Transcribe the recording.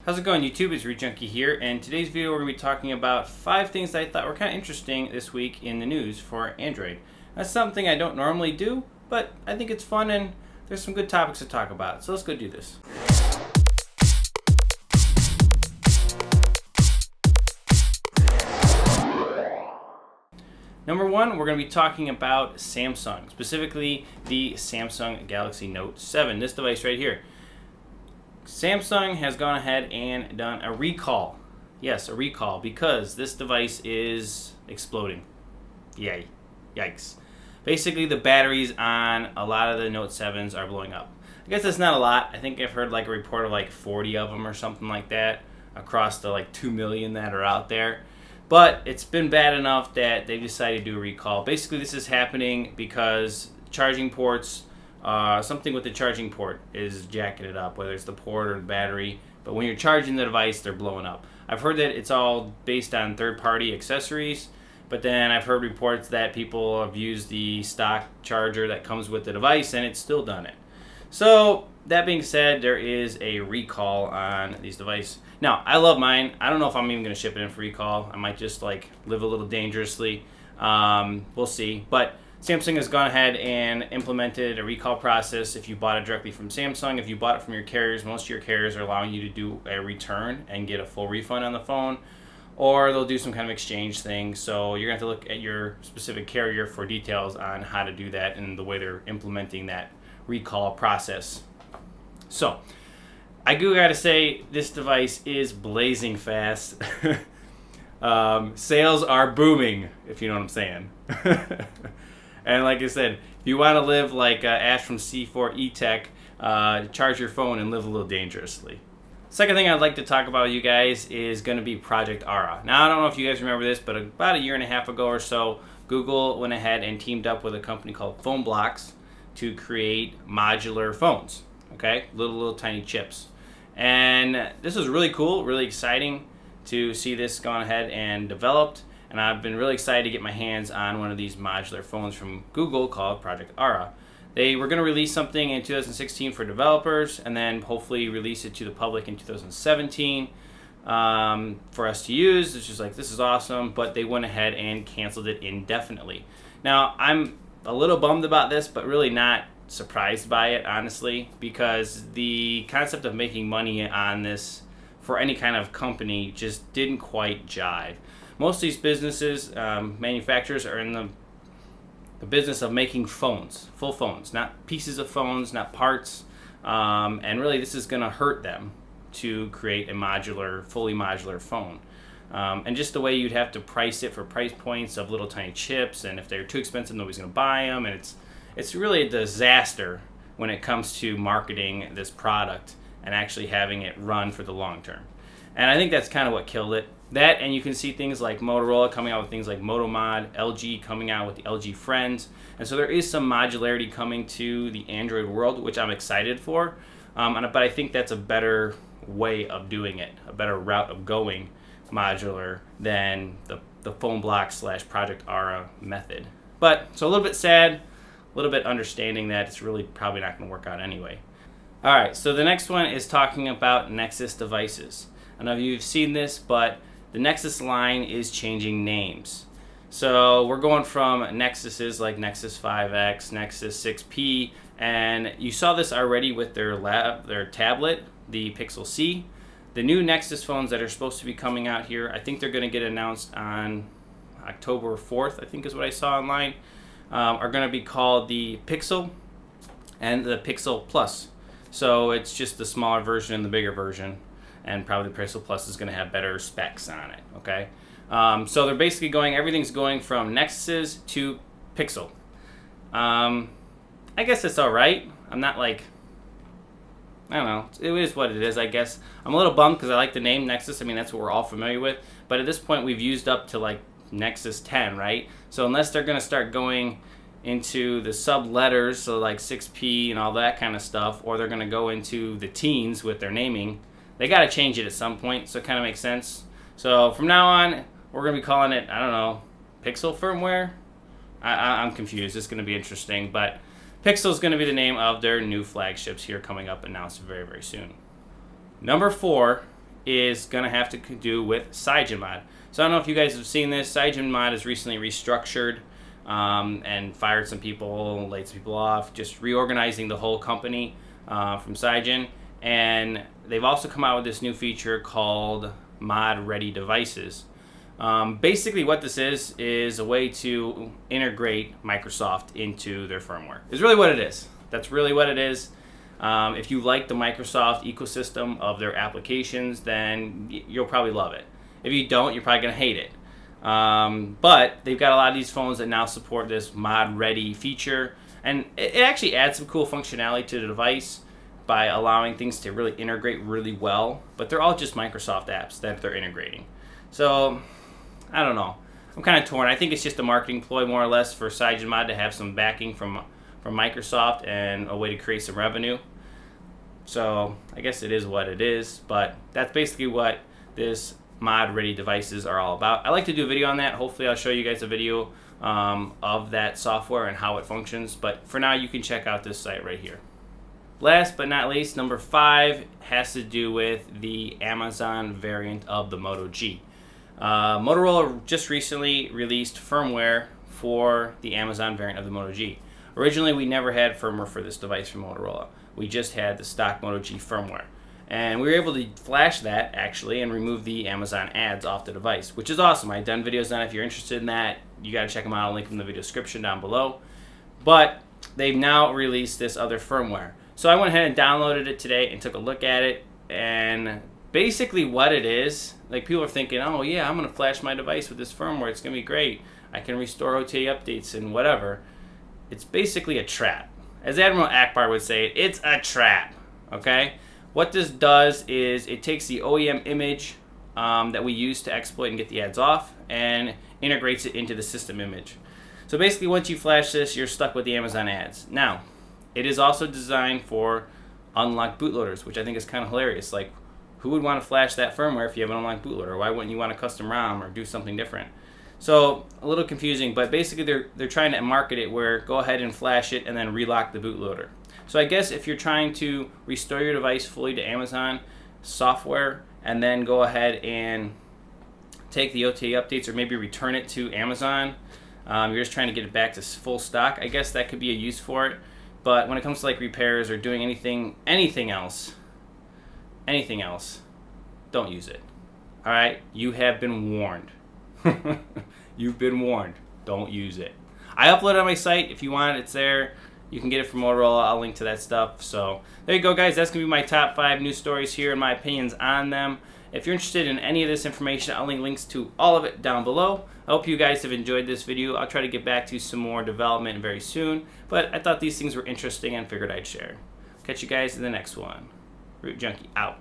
How's it going, YouTube? It's ReadJunkie here, and today's video we're going to be talking about 5 things that I thought were kind of interesting this week in the news for Android. That's something I don't normally do, but I think it's fun and there's some good topics to talk about, so let's go do this. Number 1, we're going to be talking about Samsung, specifically the Samsung Galaxy Note 7, this device right here. Samsung has gone ahead and done a recall. Yes, a recall, because this device is exploding. Yay. Yikes. Basically, the batteries on a lot of the Note 7s are blowing up. I guess that's not a lot. I think I've heard like a report of like 40 of them or something like that across the like 2 million that are out there. But it's been bad enough that they've decided to do a recall. Basically, this is happening because charging ports, something with the charging port is jacking it up, whether it's the port or the battery. But when you're charging the device, they're blowing up. I've heard that it's all based on third-party accessories, but then I've heard reports that people have used the stock charger that comes with the device, and it's still done it. So, that being said, there is a recall on these devices. Now, I love mine. I don't know if I'm even going to ship it in for recall. I might just like live a little dangerously. We'll see. But Samsung has gone ahead and implemented a recall process if you bought it directly from Samsung. If you bought it from your carriers, most of your carriers are allowing you to do a return and get a full refund on the phone, or they'll do some kind of exchange thing. So you're going to have to look at your specific carrier for details on how to do that and the way they're implementing that recall process. So I do gotta say, this device is blazing fast. Sales are booming, if you know what I'm saying. And like I said, if you want to live like Ash from C4 eTech, charge your phone and live a little dangerously. Second thing I'd like to talk about with you guys is going to be Project Aura. Now, I don't know if you guys remember this, but about a year and a half ago or so, Google went ahead and teamed up with a company called Phone Blocks to create modular phones. Okay, little tiny chips. And this was really cool, really exciting to see this gone ahead and developed. And I've been really excited to get my hands on one of these modular phones from Google called Project Aura. They were going to release something in 2016 for developers and then hopefully release it to the public in 2017 for us to use. It's just like, this is awesome, but they went ahead and canceled it indefinitely. Now, I'm a little bummed about this, but really not surprised by it, honestly, because the concept of making money on this for any kind of company just didn't quite jive. Most of these businesses, manufacturers, are in the business of making phones, full phones, not pieces of phones, not parts, and really this is going to hurt them to create a fully modular phone. And just the way you'd have to price it for price points of little tiny chips, and if they're too expensive, nobody's going to buy them, and it's really a disaster when it comes to marketing this product and actually having it run for the long term. And I think that's kind of what killed it. That, and you can see things like Motorola coming out with things like Moto Mod, LG coming out with the LG Friends. And so there is some modularity coming to the Android world, which I'm excited for. But I think that's a better way of doing it, a better route of going modular than the Phone Block / Project Aura method. But, so a little bit sad, a little bit understanding that it's really probably not going to work out anyway. Alright, so the next one is talking about Nexus devices. I don't know if you've seen this, but the Nexus line is changing names. So we're going from Nexuses like Nexus 5X, Nexus 6P, and you saw this already with their tablet, the Pixel C. The new Nexus phones that are supposed to be coming out here, I think they're going to get announced on October 4th, I think is what I saw online, are going to be called the Pixel and the Pixel Plus. So it's just the smaller version and the bigger version, and probably the Pixel Plus is going to have better specs on it, okay? So they're basically everything's going from Nexuses to Pixel. I guess it's alright. I'm not like, I don't know, it is what it is, I guess. I'm a little bummed because I like the name Nexus. I mean, that's what we're all familiar with. But at this point, we've used up to like Nexus 10, right? So unless they're going to start going into the sub letters, so like 6P and all that kind of stuff, or they're going to go into the teens with their naming, they got to change it at some point, so it kind of makes sense. So from now on, we're going to be calling it, I don't know, Pixel firmware? I'm confused. It's going to be interesting, but Pixel is going to be the name of their new flagships here coming up, announced very, very soon. Number 4 is going to have to do with CyanogenMod. So I don't know if you guys have seen this. CyanogenMod has recently restructured and fired some people, laid some people off, just reorganizing the whole company from Cyanogen. And they've also come out with this new feature called Mod Ready Devices. Basically what this is a way to integrate Microsoft into their firmware. Is really what it is. That's really what it is. If you like the Microsoft ecosystem of their applications, then you'll probably love it. If you don't, you're probably going to hate it. But they've got a lot of these phones that now support this Mod Ready feature, and it actually adds some cool functionality to the device by allowing things to really integrate really well. But they're all just Microsoft apps that they're integrating. So I don't know. I'm kind of torn. I think it's just a marketing ploy more or less for CyanogenMod to have some backing from Microsoft and a way to create some revenue. So I guess it is what it is, but that's basically what this Mod Ready Devices are all about. I like to do a video on that. Hopefully I'll show you guys a video of that software and how it functions, but for now you can check out this site right here. Last but not least, number 5 has to do with the Amazon variant of the Moto G. Motorola just recently released firmware for the Amazon variant of the Moto G. Originally, we never had firmware for this device from Motorola. We just had the stock Moto G firmware. And we were able to flash that, actually, and remove the Amazon ads off the device, which is awesome. I've done videos on it. If you're interested in that, you got to check them out. I'll link them in the video description down below. But they've now released this other firmware. So I went ahead and downloaded it today and took a look at it. And basically what it is, like people are thinking, oh yeah, I'm going to flash my device with this firmware. It's going to be great. I can restore OTA updates and whatever. It's basically a trap. As Admiral Akbar would say, it's a trap, okay? What this does is it takes the OEM image that we use to exploit and get the ads off and integrates it into the system image. So basically once you flash this, you're stuck with the Amazon ads. Now, it is also designed for unlocked bootloaders, which I think is kind of hilarious. Like, who would want to flash that firmware if you have an unlocked bootloader? Why wouldn't you want a custom ROM or do something different? So a little confusing, but basically they're trying to market it where go ahead and flash it and then relock the bootloader. So I guess if you're trying to restore your device fully to Amazon software and then go ahead and take the OTA updates or maybe return it to Amazon, you're just trying to get it back to full stock, I guess that could be a use for it. But when it comes to like repairs or doing anything else, don't use it. All right, you have been warned. You've been warned. Don't use it. I upload it on my site. If you want it, it's there. You can get it from Motorola. I'll link to that stuff. So there you go, guys. That's going to be my top 5 news stories here and my opinions on them. If you're interested in any of this information, I'll link links to all of it down below. I hope you guys have enjoyed this video. I'll try to get back to some more development very soon. But I thought these things were interesting and figured I'd share. Catch you guys in the next one. Root Junkie out.